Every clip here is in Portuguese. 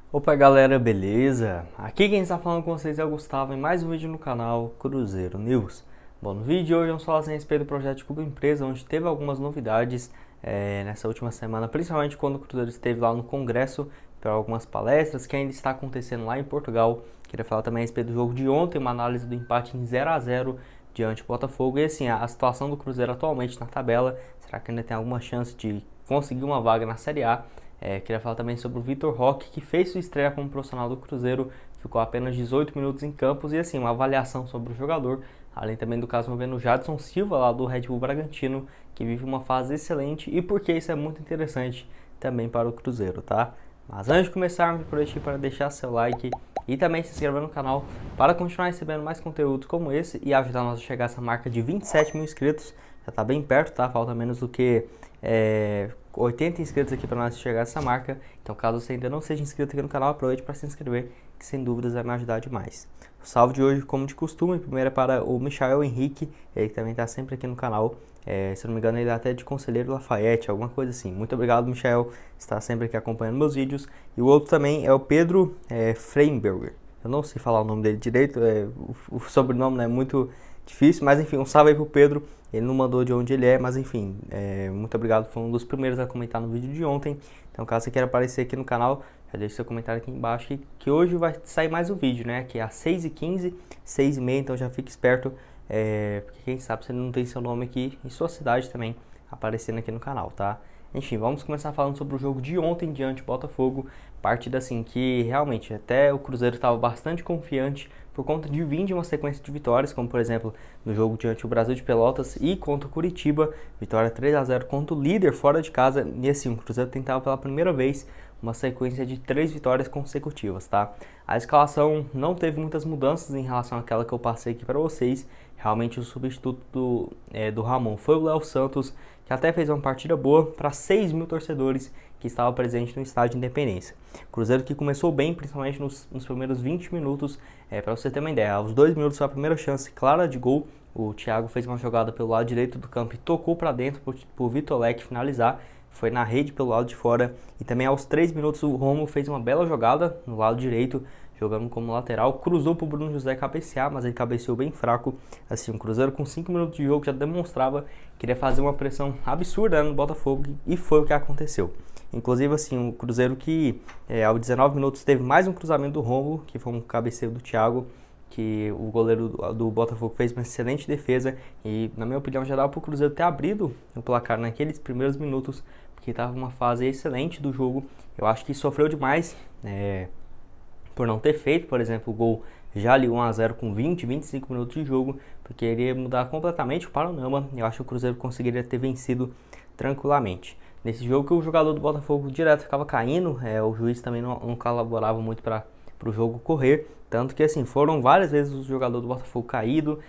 Opa galera, beleza? Aqui quem está falando com vocês é o Gustavo em mais um vídeo no canal Cruzeiro News. Bom, no vídeo de hoje vamos falar a respeito do projeto de Clube Empresa, onde teve algumas novidades nessa última semana, principalmente quando o Cruzeiro esteve lá no Congresso para algumas palestras que ainda está acontecendo lá em Portugal. Queria falar também a respeito do jogo de ontem, uma análise do empate em 0-0 diante do Botafogo e assim, a situação do Cruzeiro atualmente na tabela, será que ainda tem alguma chance de conseguir uma vaga na Série A? Queria falar também sobre o Vitor Roque, que fez sua estreia como profissional do Cruzeiro, ficou apenas 18 minutos em campos e assim, uma avaliação sobre o jogador, além também do caso envolvendo o Jadson Silva, lá do Red Bull Bragantino, que vive uma fase excelente e porque isso é muito interessante também para o Cruzeiro, tá? Mas antes de começarmos, por aqui para deixar seu like e também se inscrever no canal para continuar recebendo mais conteúdos como esse e ajudar nós a chegar a essa marca de 27 mil inscritos. Já está bem perto, tá? Falta menos do que 80 inscritos aqui para nós chegar a essa marca. Então, caso você ainda não seja inscrito aqui no canal, aproveite para se inscrever, que sem dúvidas vai me ajudar demais. O salve de hoje, como de costume, primeiro é para o Michael Henrique, ele que também está sempre aqui no canal. Se não me engano, ele é até de Conselheiro Lafayette, alguma coisa assim. Muito obrigado, Michael, está sempre aqui acompanhando meus vídeos. E o outro também é o Pedro Freimberger. Eu não sei falar o nome dele direito, o sobrenome não é muito difícil, mas enfim, um salve aí pro Pedro. Ele não mandou de onde ele é, mas enfim, muito obrigado, foi um dos primeiros a comentar no vídeo de ontem. Então, caso você queira aparecer aqui no canal, já deixe seu comentário aqui embaixo, que hoje vai sair mais um vídeo, né? Que é às 6h15, 6h30, então já fique esperto, porque quem sabe você não tem seu nome aqui em sua cidade também aparecendo aqui no canal, tá? Enfim, vamos começar falando sobre o jogo de ontem diante do Botafogo, partida assim que realmente até o Cruzeiro estava bastante confiante por conta de vir de uma sequência de vitórias, como por exemplo no jogo diante do Brasil de Pelotas e contra o Curitiba, vitória 3-0 contra o líder fora de casa, e assim, o Cruzeiro tentava pela primeira vez uma sequência de 3 vitórias consecutivas, tá? A escalação não teve muitas mudanças em relação àquela que eu passei aqui para vocês. Realmente o substituto do Ramon foi o Léo Santos, que até fez uma partida boa para 6 mil torcedores que estavam presentes no estádio de Independência. Cruzeiro que começou bem, principalmente nos primeiros 20 minutos, para você ter uma ideia, aos 2 minutos foi a primeira chance clara de gol. O Thiago fez uma jogada pelo lado direito do campo e tocou para dentro para o Vitor Leque finalizar. Foi na rede pelo lado de fora. E também aos 3 minutos o Romo fez uma bela jogada no lado direito, jogando como lateral, cruzou para o Bruno José cabecear, mas ele cabeceou bem fraco. Assim, o Cruzeiro com 5 minutos de jogo já demonstrava que iria fazer uma pressão absurda no Botafogo, e foi o que aconteceu. Inclusive, assim, o Cruzeiro que aos 19 minutos teve mais um cruzamento do Romulo, que foi um cabeceio do Thiago, que o goleiro do Botafogo fez uma excelente defesa e, na minha opinião, já dava para o Cruzeiro ter abrido o placar naqueles primeiros minutos, porque estava uma fase excelente do jogo. Eu acho que sofreu demais por não ter feito, por exemplo, o gol já ali 1-0 com 25 minutos de jogo, porque iria mudar completamente o panorama. Eu acho que o Cruzeiro conseguiria ter vencido tranquilamente. Nesse jogo que o jogador do Botafogo direto ficava caindo, o juiz também não colaborava muito para o jogo correr, tanto que assim, foram várias vezes o jogador do Botafogo caído,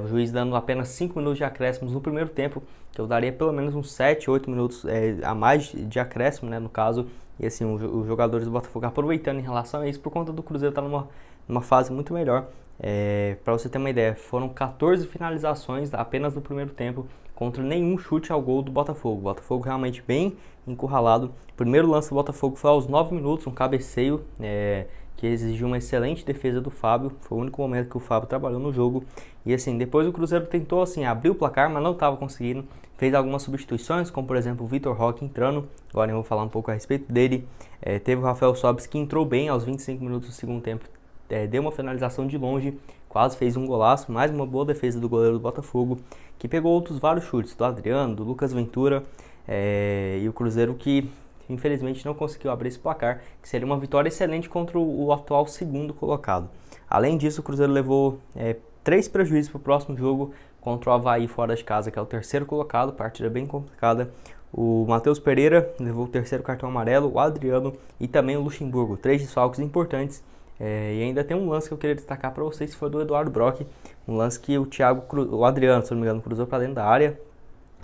o juiz dando apenas 5 minutos de acréscimos no primeiro tempo, que eu daria pelo menos uns 7, 8 minutos a mais de acréscimo, né, no caso. E assim, os jogadores do Botafogo aproveitando em relação a isso, por conta do Cruzeiro estar numa fase muito melhor. Para você ter uma ideia, foram 14 finalizações apenas no primeiro tempo, contra nenhum chute ao gol do Botafogo. O Botafogo realmente bem encurralado. O primeiro lance do Botafogo foi aos 9 minutos, um cabeceio que exigiu uma excelente defesa do Fábio. Foi o único momento que o Fábio trabalhou no jogo. E assim, depois o Cruzeiro tentou assim, abrir o placar, mas não estava conseguindo. Fez algumas substituições, como por exemplo o Vitor Roque entrando. Agora eu vou falar um pouco a respeito dele. Teve o Rafael Sobis, que entrou bem aos 25 minutos do segundo tempo. Deu uma finalização de longe, quase fez um golaço, mais uma boa defesa do goleiro do Botafogo, que pegou outros vários chutes, do Adriano, do Lucas Ventura, e o Cruzeiro que infelizmente não conseguiu abrir esse placar, que seria uma vitória excelente contra o atual segundo colocado. Além disso, o Cruzeiro levou 3 prejuízos para o próximo jogo contra o Avaí fora de casa, que é o terceiro colocado, partida bem complicada. O Matheus Pereira levou o terceiro cartão amarelo, o Adriano e também o Luxemburgo, 3 desfalques importantes. E ainda tem um lance que eu queria destacar para vocês, que foi do Eduardo Brock, um lance que o Adriano, se não me engano, cruzou para dentro da área.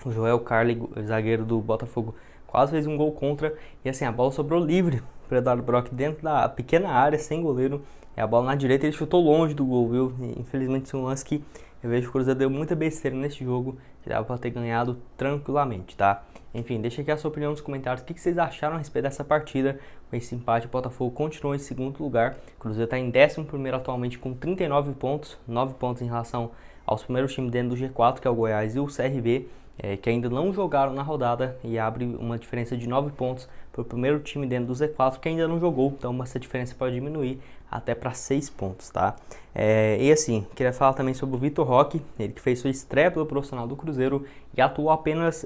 O Joel Carli, zagueiro do Botafogo, quase fez um gol contra, e assim, a bola sobrou livre para o Eduardo Brock dentro da pequena área, sem goleiro, e a bola na direita ele chutou longe do gol, viu? E, infelizmente, esse é um lance que eu vejo que o Cruzeiro deu muita besteira nesse jogo, que dava para ter ganhado tranquilamente, tá? Enfim, deixa aqui a sua opinião nos comentários, o que vocês acharam a respeito dessa partida, Com esse empate, o Botafogo continuou em segundo lugar. O Cruzeiro está em 11º atualmente com 39 pontos, 9 pontos em relação aos primeiros times dentro do G4, que é o Goiás e o CRB, que ainda não jogaram na rodada, e abre uma diferença de 9 pontos para o primeiro time dentro do Z4, que ainda não jogou, então essa diferença pode diminuir até para 6 pontos, tá? E assim, queria falar também sobre o Vitor Roque, ele que fez sua estreia pelo profissional do Cruzeiro e atuou apenas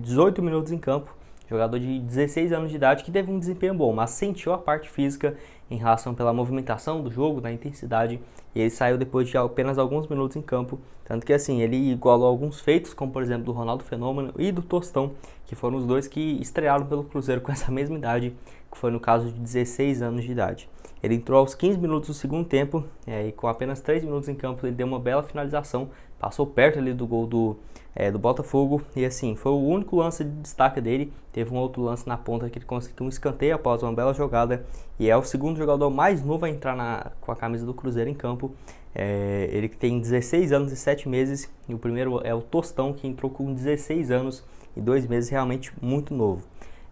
18 minutos em campo. Jogador de 16 anos de idade que teve um desempenho bom, mas sentiu a parte física em relação pela movimentação do jogo, da intensidade, e ele saiu depois de apenas alguns minutos em campo, tanto que assim, ele igualou alguns feitos, como por exemplo do Ronaldo Fenômeno e do Tostão, que foram os dois que estrearam pelo Cruzeiro com essa mesma idade, que foi no caso de 16 anos de idade. Ele entrou aos 15 minutos do segundo tempo, e com apenas 3 minutos em campo ele deu uma bela finalização, passou perto ali do gol do Botafogo, e assim, foi o único lance de destaque dele. Teve um outro lance na ponta que ele conseguiu um escanteio após uma bela jogada, e é o segundo jogador mais novo a entrar com a camisa do Cruzeiro em campo. Ele que tem 16 anos e 7 meses, e o primeiro é o Tostão, que entrou com 16 anos e 2 meses, realmente muito novo.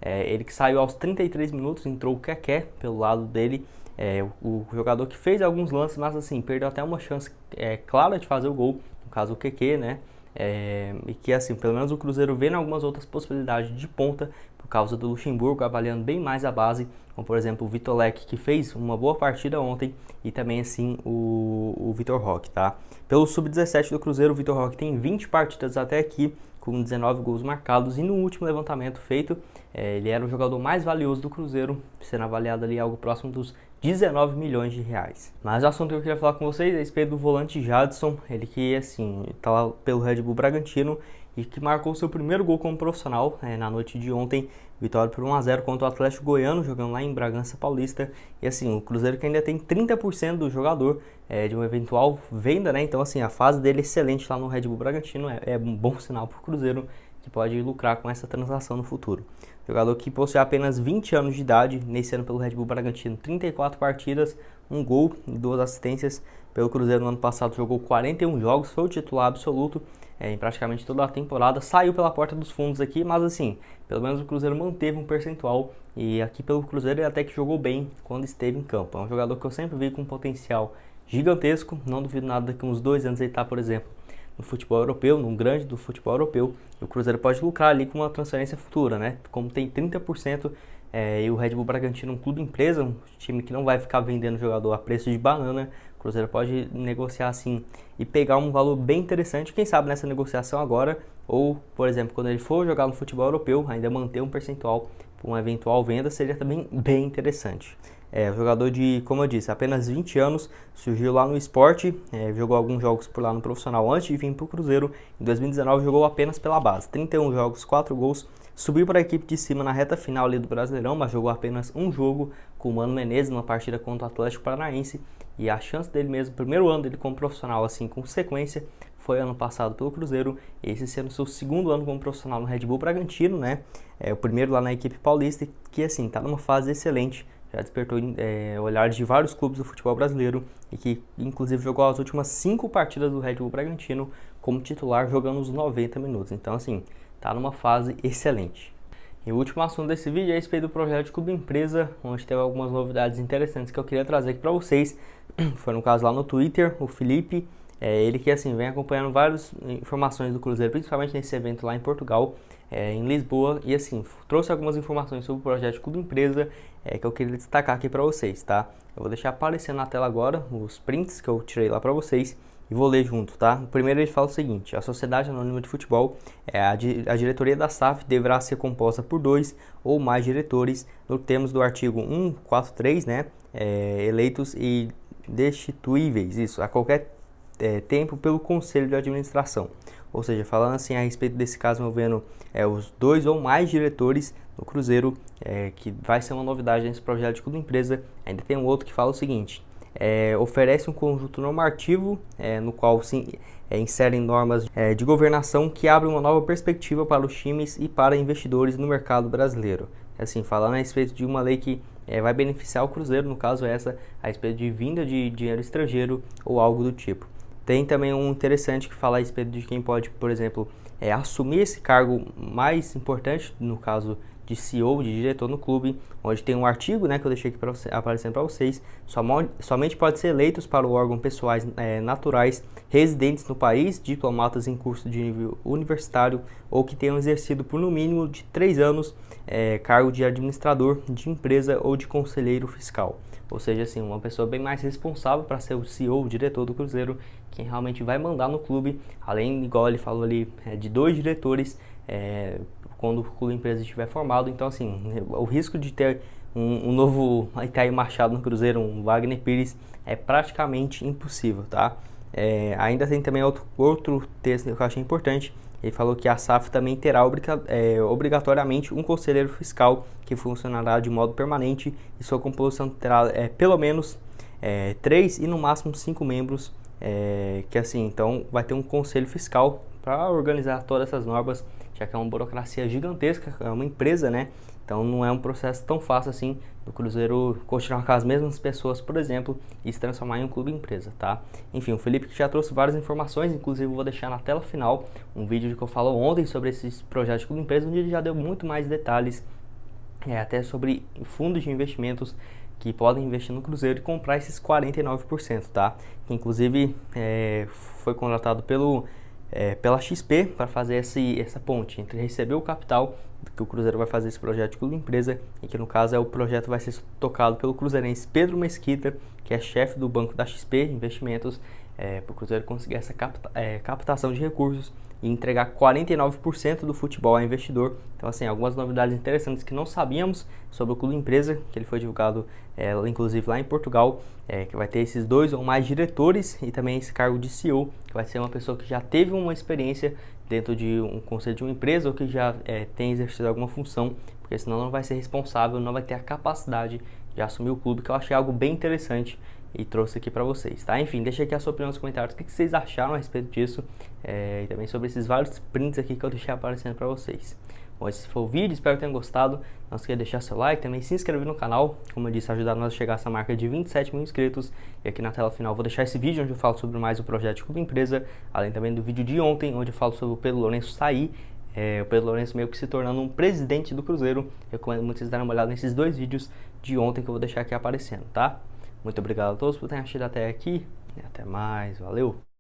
Ele que saiu aos 33 minutos, entrou o Keké pelo lado dele, o jogador que fez alguns lances, mas assim, perdeu até uma chance clara de fazer o gol, no caso o Keké, né? E que assim, pelo menos o Cruzeiro vê em algumas outras possibilidades de ponta, por causa do Luxemburgo avaliando bem mais a base, como por exemplo o Vitor Leque, que fez uma boa partida ontem, e também assim o Vitor Roque, tá? Pelo Sub-17 do Cruzeiro, o Vitor Roque tem 20 partidas até aqui, com 19 gols marcados, e no último levantamento feito, ele era o jogador mais valioso do Cruzeiro, sendo avaliado ali algo próximo dos 19 milhões de reais. Mas o assunto que eu queria falar com vocês é a respeito do volante Jadson, ele que assim, tá lá pelo Red Bull Bragantino e que marcou seu primeiro gol como profissional na noite de ontem, vitória por 1-0 contra o Atlético Goiano, jogando lá em Bragança Paulista. E assim, o Cruzeiro que ainda tem 30% do jogador de uma eventual venda, né? Então assim, a fase dele é excelente lá no Red Bull Bragantino, é um bom sinal para o Cruzeiro, que pode lucrar com essa transação no futuro. Jogador que possui apenas 20 anos de idade, nesse ano pelo Red Bull Bragantino, 34 partidas, 1 gol e 2 assistências. Pelo Cruzeiro no ano passado jogou 41 jogos, foi o titular absoluto em praticamente toda a temporada, saiu pela porta dos fundos aqui, mas assim, pelo menos o Cruzeiro manteve um percentual, e aqui pelo Cruzeiro ele até que jogou bem quando esteve em campo. É um jogador que eu sempre vi com um potencial gigantesco, não duvido nada daqui uns 2 anos ele tá, por exemplo, no futebol europeu, num grande do futebol europeu, e o Cruzeiro pode lucrar ali com uma transferência futura, né? Como tem 30%, e o Red Bull Bragantino, um clube empresa, um time que não vai ficar vendendo jogador a preço de banana, o Cruzeiro pode negociar assim e pegar um valor bem interessante, quem sabe nessa negociação agora, ou, por exemplo, quando ele for jogar no futebol europeu, ainda manter um percentual para uma eventual venda, seria também bem interessante. O jogador de, como eu disse, apenas 20 anos, surgiu lá no Sport, jogou alguns jogos por lá no profissional antes de vir para o Cruzeiro. Em 2019 jogou apenas pela base, 31 jogos, 4 gols, subiu para a equipe de cima na reta final ali do Brasileirão, mas jogou apenas um jogo com o Mano Menezes, numa partida contra o Atlético Paranaense, e a chance dele mesmo, primeiro ano dele como profissional assim com sequência, foi ano passado pelo Cruzeiro, esse sendo seu segundo ano como profissional no Red Bull Bragantino, né? O primeiro lá na equipe paulista, que assim, tá numa fase excelente, já despertou olhares de vários clubes do futebol brasileiro, e que inclusive jogou as últimas 5 partidas do Red Bull Bragantino como titular, jogando os 90 minutos, então assim, tá numa fase excelente. E o último assunto desse vídeo é a respeito do projeto de Clube Empresa, onde teve algumas novidades interessantes que eu queria trazer aqui para vocês. Foi no caso lá no Twitter, o Felipe, ele que assim vem acompanhando várias informações do Cruzeiro, principalmente nesse evento lá em Portugal, em Lisboa, e assim, trouxe algumas informações sobre o projeto de Clube Empresa que eu queria destacar aqui para vocês, tá? Eu vou deixar aparecendo na tela agora os prints que eu tirei lá para vocês e vou ler junto, tá? O primeiro ele fala o seguinte: a Sociedade Anônima de Futebol, a diretoria da SAF deverá ser composta por 2 ou mais diretores, no termos do artigo 143, né? Eleitos e destituíveis, isso, a qualquer tempo pelo Conselho de Administração. Ou seja, falando assim a respeito desse caso envolvendo os 2 ou mais diretores do Cruzeiro, que vai ser uma novidade nesse projeto de Clube Empresa. Ainda tem um outro que fala o seguinte: oferece um conjunto normativo no qual se inserem normas de governação que abrem uma nova perspectiva para os times e para investidores no mercado brasileiro. Assim, falando a respeito de uma lei que vai beneficiar o Cruzeiro, no caso essa, a respeito de vinda de dinheiro estrangeiro ou algo do tipo. Tem também um interessante que fala a respeito de quem pode, por exemplo, assumir esse cargo mais importante, no caso de CEO, de diretor no clube, onde tem um artigo, né, que eu deixei aqui aparecendo para vocês. Somente pode ser eleitos para o órgão pessoais naturais residentes no país, diplomatas em curso de nível universitário ou que tenham exercido por no mínimo de 3 anos cargo de administrador de empresa ou de conselheiro fiscal. Ou seja, assim, uma pessoa bem mais responsável para ser o CEO, o diretor do Cruzeiro, quem realmente vai mandar no clube, além, igual ele falou ali, de 2 diretores, quando o clube empresa estiver formado. Então, assim, o risco de ter um novo Itair Machado no Cruzeiro, um Wagner Pires, é praticamente impossível, tá? Ainda tem também outro texto que eu achei importante. Ele falou que a SAF também terá obrigatoriamente um conselheiro fiscal que funcionará de modo permanente e sua composição terá pelo menos 3 e no máximo 5 membros, que assim, então vai ter um conselho fiscal para organizar todas essas normas, já que é uma burocracia gigantesca, é uma empresa, né? Então não é um processo tão fácil assim do Cruzeiro continuar com as mesmas pessoas, por exemplo, e se transformar em um clube empresa, tá? Enfim, o Felipe que já trouxe várias informações, inclusive eu vou deixar na tela final um vídeo que eu falo ontem sobre esses projetos de clube empresa, onde ele já deu muito mais detalhes, até sobre fundos de investimentos que podem investir no Cruzeiro e comprar esses 49%, tá? Que inclusive foi contratado pela XP para fazer essa ponte entre receber o capital que o Cruzeiro vai fazer esse projeto de clube empresa, e que no caso o projeto vai ser tocado pelo cruzeirense Pedro Mesquita, que é chefe do banco da XP Investimentos, para o Cruzeiro conseguir essa captação de recursos e entregar 49% do futebol ao investidor. Então, assim, algumas novidades interessantes que não sabíamos sobre o clube empresa, que ele foi divulgado inclusive lá em Portugal, que vai ter esses 2 ou mais diretores e também esse cargo de CEO, que vai ser uma pessoa que já teve uma experiência dentro de um conselho de uma empresa ou que já tem exercido alguma função, porque senão não vai ser responsável, não vai ter a capacidade de assumir o clube, que eu achei algo bem interessante e trouxe aqui para vocês, tá? Enfim, deixa aqui a sua opinião nos comentários, o que vocês acharam a respeito disso, e também sobre esses vários prints aqui que eu deixei aparecendo para vocês. Bom, esse foi o vídeo, espero que tenham gostado. Não esqueça de deixar seu like, também se inscrever no canal, como eu disse, ajudar nós a chegar a essa marca de 27 mil inscritos. E aqui na tela final vou deixar esse vídeo onde eu falo sobre mais o projeto de Clube Empresa, além também do vídeo de ontem, onde eu falo sobre o Pedro Lourenço sair, o Pedro Lourenço meio que se tornando um presidente do Cruzeiro. Recomendo muito vocês darem uma olhada nesses 2 vídeos de ontem que eu vou deixar aqui aparecendo, tá? Muito obrigado a todos por terem assistido até aqui e até mais, valeu!